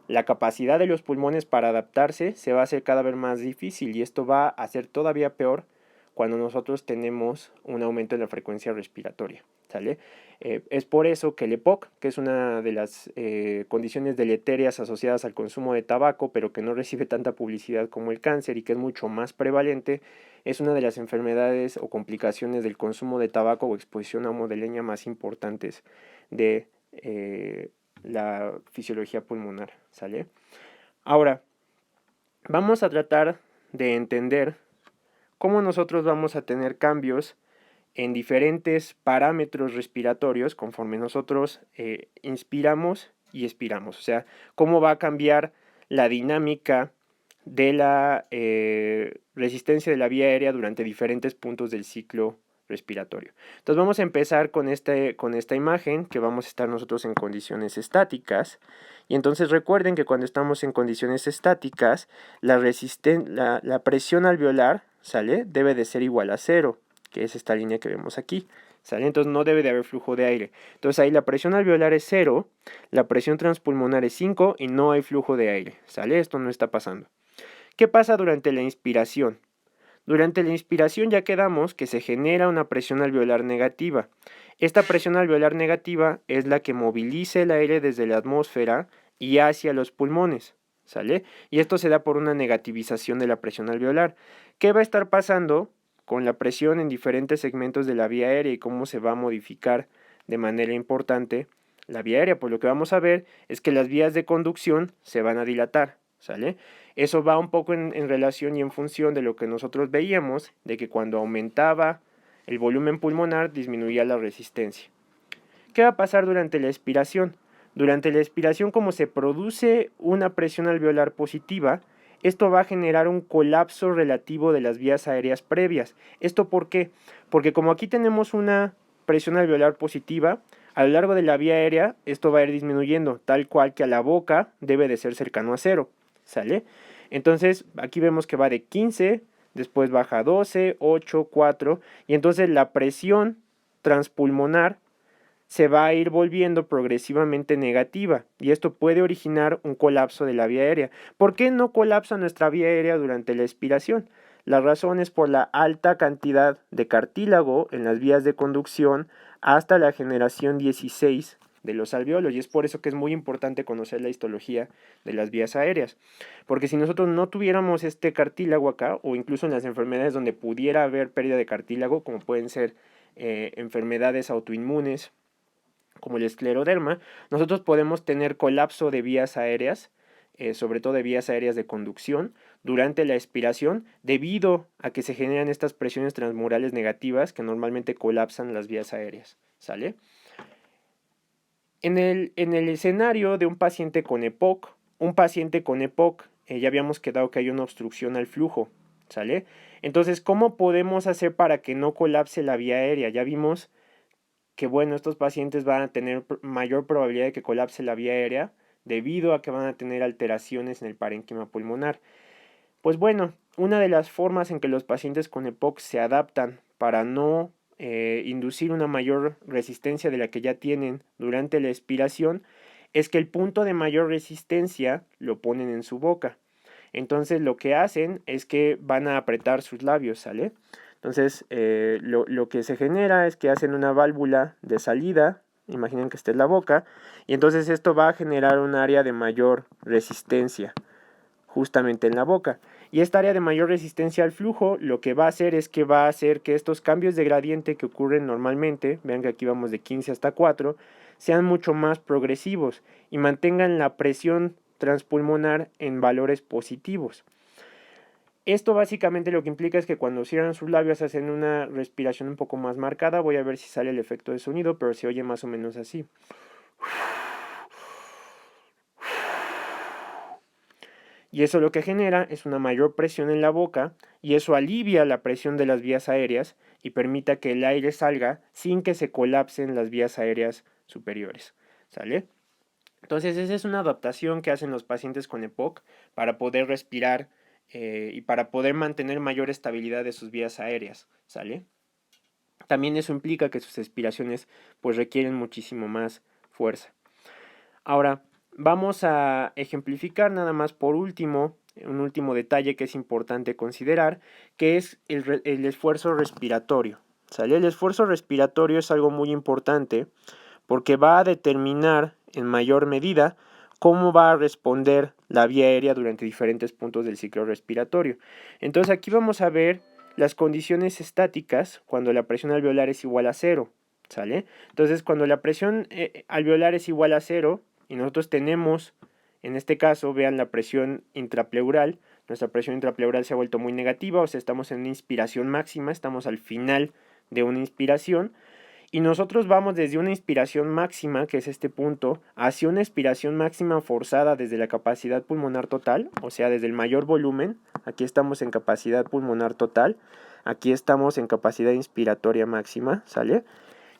la capacidad de los pulmones para adaptarse se va a hacer cada vez más difícil y esto va a ser todavía peor cuando nosotros tenemos un aumento en la frecuencia respiratoria, ¿sale? Es por eso que el EPOC, que es una de las condiciones deleterias asociadas al consumo de tabaco, pero que no recibe tanta publicidad como el cáncer y que es mucho más prevalente, es una de las enfermedades o complicaciones del consumo de tabaco o exposición a humo de leña más importantes de la fisiología pulmonar, ¿sale? Ahora, vamos a tratar de entender cómo nosotros vamos a tener cambios en diferentes parámetros respiratorios conforme nosotros inspiramos y expiramos. O sea, cómo va a cambiar la dinámica de la resistencia de la vía aérea durante diferentes puntos del ciclo respiratorio. Entonces vamos a empezar con esta imagen que vamos a estar nosotros en condiciones estáticas. Y entonces recuerden que cuando estamos en condiciones estáticas, la presión alveolar, ¿sale? Debe de ser igual a 0, que es esta línea que vemos aquí, ¿sale? Entonces no debe de haber flujo de aire. Entonces ahí la presión alveolar es 0, la presión transpulmonar es 5 y no hay flujo de aire, ¿sale? Esto no está pasando. ¿Qué pasa durante la inspiración? Durante la inspiración ya quedamos que se genera una presión alveolar negativa. Esta presión alveolar negativa es la que moviliza el aire desde la atmósfera y hacia los pulmones, ¿sale? Y esto se da por una negativización de la presión alveolar. ¿Qué va a estar pasando con la presión en diferentes segmentos de la vía aérea y cómo se va a modificar de manera importante la vía aérea? Pues lo que vamos a ver es que las vías de conducción se van a dilatar, ¿sale? Eso va un poco en relación y en función de lo que nosotros veíamos, de que cuando aumentaba el volumen pulmonar disminuía la resistencia. ¿Qué va a pasar durante la expiración? Durante la expiración, como se produce una presión alveolar positiva, esto va a generar un colapso relativo de las vías aéreas previas. ¿Esto por qué? Porque como aquí tenemos una presión alveolar positiva, a lo largo de la vía aérea esto va a ir disminuyendo, tal cual que a la boca debe de ser cercano a 0, ¿sale? Entonces aquí vemos que va de 15, después baja a 12, 8, 4, y entonces la presión transpulmonar se va a ir volviendo progresivamente negativa y esto puede originar un colapso de la vía aérea. ¿Por qué no colapsa nuestra vía aérea durante la expiración? La razón es por la alta cantidad de cartílago en las vías de conducción hasta la generación 16 de los alveolos, y es por eso que es muy importante conocer la histología de las vías aéreas, porque si nosotros no tuviéramos este cartílago acá, o incluso en las enfermedades donde pudiera haber pérdida de cartílago, como pueden ser enfermedades autoinmunes como el escleroderma, nosotros podemos tener colapso de vías aéreas, sobre todo de vías aéreas de conducción, durante la expiración, debido a que se generan estas presiones transmurales negativas que normalmente colapsan las vías aéreas, ¿sale? En el escenario de un paciente con EPOC, ya habíamos quedado que hay una obstrucción al flujo, ¿sale? Entonces, ¿cómo podemos hacer para que no colapse la vía aérea? Ya vimos que, bueno, estos pacientes van a tener mayor probabilidad de que colapse la vía aérea debido a que van a tener alteraciones en el parénquima pulmonar. Pues bueno, una de las formas en que los pacientes con EPOC se adaptan para no inducir una mayor resistencia de la que ya tienen durante la expiración es que el punto de mayor resistencia lo ponen en su boca. Entonces lo que hacen es que van a apretar sus labios, ¿sale? Entonces lo que se genera es que hacen una válvula de salida, imaginen que esta es la boca, y entonces esto va a generar un área de mayor resistencia justamente en la boca. Y esta área de mayor resistencia al flujo lo que va a hacer es que va a hacer que estos cambios de gradiente que ocurren normalmente, vean que aquí vamos de 15 hasta 4, sean mucho más progresivos y mantengan la presión transpulmonar en valores positivos. Esto básicamente lo que implica es que cuando cierran sus labios hacen una respiración un poco más marcada. Voy a ver si sale el efecto de sonido, pero se oye más o menos así. Y eso lo que genera es una mayor presión en la boca y eso alivia la presión de las vías aéreas y permita que el aire salga sin que se colapsen las vías aéreas superiores. ¿Sale? Entonces esa es una adaptación que hacen los pacientes con EPOC para poder respirar y para poder mantener mayor estabilidad de sus vías aéreas. ¿Sale? También eso implica que sus expiraciones pues requieren muchísimo más fuerza. Ahora, vamos a ejemplificar nada más por último, un último detalle que es importante considerar, que es el esfuerzo respiratorio. ¿Sale? El esfuerzo respiratorio es algo muy importante porque va a determinar en mayor medida cómo va a responder la vía aérea durante diferentes puntos del ciclo respiratorio. Entonces aquí vamos a ver las condiciones estáticas cuando la presión alveolar es igual a 0. ¿Sale? Entonces cuando la presión alveolar es igual a 0 y nosotros tenemos, en este caso, vean la presión intrapleural, nuestra presión intrapleural se ha vuelto muy negativa, o sea, estamos en una inspiración máxima, estamos al final de una inspiración, y nosotros vamos desde una inspiración máxima, que es este punto, hacia una expiración máxima forzada desde la capacidad pulmonar total, o sea, desde el mayor volumen. Aquí estamos en capacidad pulmonar total, aquí estamos en capacidad inspiratoria máxima, ¿sale?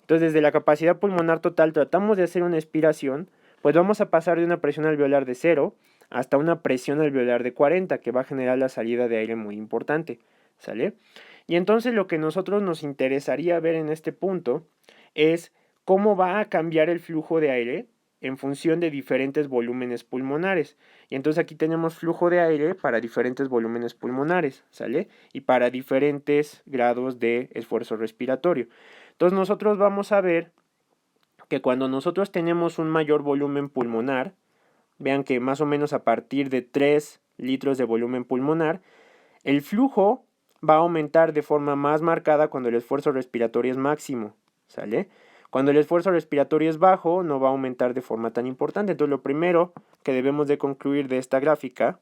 Entonces, desde la capacidad pulmonar total tratamos de hacer una expiración, pues vamos a pasar de una presión alveolar de 0 hasta una presión alveolar de 40, que va a generar la salida de aire muy importante, ¿sale? Y entonces lo que nosotros nos interesaría ver en este punto es cómo va a cambiar el flujo de aire en función de diferentes volúmenes pulmonares. Y entonces aquí tenemos flujo de aire para diferentes volúmenes pulmonares, ¿sale? Y para diferentes grados de esfuerzo respiratorio. Entonces nosotros vamos a ver que cuando nosotros tenemos un mayor volumen pulmonar, vean que más o menos a partir de 3 litros de volumen pulmonar, el flujo va a aumentar de forma más marcada cuando el esfuerzo respiratorio es máximo, ¿sale? Cuando el esfuerzo respiratorio es bajo, no va a aumentar de forma tan importante. Entonces lo primero que debemos de concluir de esta gráfica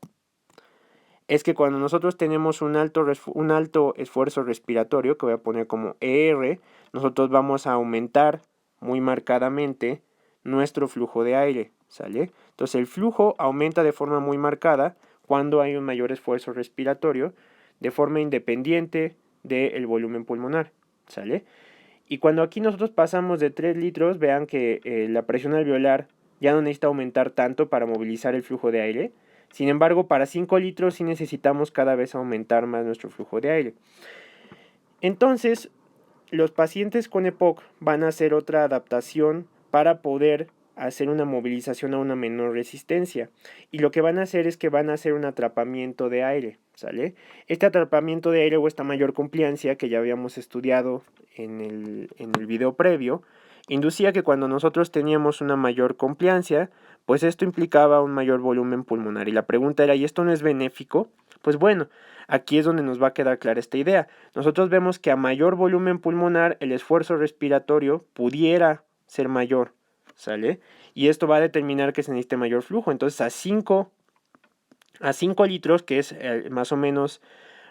es que cuando nosotros tenemos un alto esfuerzo respiratorio, que voy a poner como ER, nosotros vamos a aumentar muy marcadamente nuestro flujo de aire, ¿sale? Entonces el flujo aumenta de forma muy marcada cuando hay un mayor esfuerzo respiratorio de forma independiente del volumen pulmonar, ¿sale? Y cuando aquí nosotros pasamos de 3 litros, vean que la presión alveolar ya no necesita aumentar tanto para movilizar el flujo de aire. Sin embargo, para 5 litros sí necesitamos cada vez aumentar más nuestro flujo de aire. Entonces, los pacientes con EPOC van a hacer otra adaptación para poder hacer una movilización a una menor resistencia. Y lo que van a hacer es que van a hacer un atrapamiento de aire, ¿sale? Este atrapamiento de aire o esta mayor compliancia que ya habíamos estudiado en el video previo, inducía que cuando nosotros teníamos una mayor compliancia, pues esto implicaba un mayor volumen pulmonar. Y la pregunta era, ¿y esto no es benéfico? Pues bueno, aquí es donde nos va a quedar clara esta idea. Nosotros vemos que a mayor volumen pulmonar el esfuerzo respiratorio pudiera ser mayor, ¿sale? Y esto va a determinar que se necesite mayor flujo. Entonces a 5 litros, que es más o menos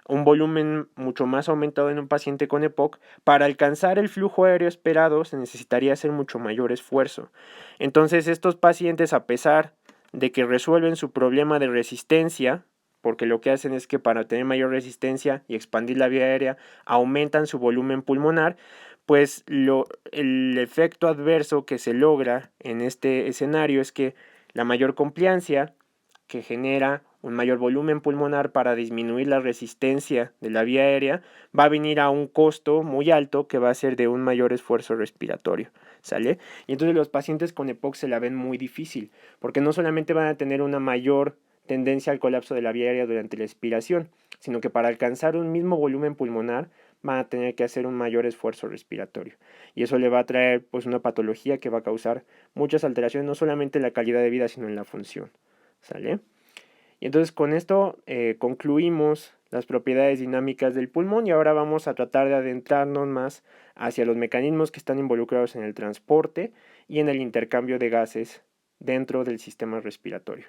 un volumen mucho más aumentado en un paciente con EPOC, para alcanzar el flujo aéreo esperado se necesitaría hacer mucho mayor esfuerzo. Entonces estos pacientes, a pesar de que resuelven su problema de resistencia, porque lo que hacen es que para tener mayor resistencia y expandir la vía aérea aumentan su volumen pulmonar, pues el efecto adverso que se logra en este escenario es que la mayor compliancia que genera un mayor volumen pulmonar para disminuir la resistencia de la vía aérea va a venir a un costo muy alto que va a ser de un mayor esfuerzo respiratorio, ¿sale? Y entonces los pacientes con EPOC se la ven muy difícil, porque no solamente van a tener una mayor tendencia al colapso de la vía aérea durante la expiración, sino que para alcanzar un mismo volumen pulmonar van a tener que hacer un mayor esfuerzo respiratorio. Y eso le va a traer pues una patología que va a causar muchas alteraciones, no solamente en la calidad de vida, sino en la función, ¿sale? Y entonces con esto concluimos las propiedades dinámicas del pulmón y ahora vamos a tratar de adentrarnos más hacia los mecanismos que están involucrados en el transporte y en el intercambio de gases dentro del sistema respiratorio.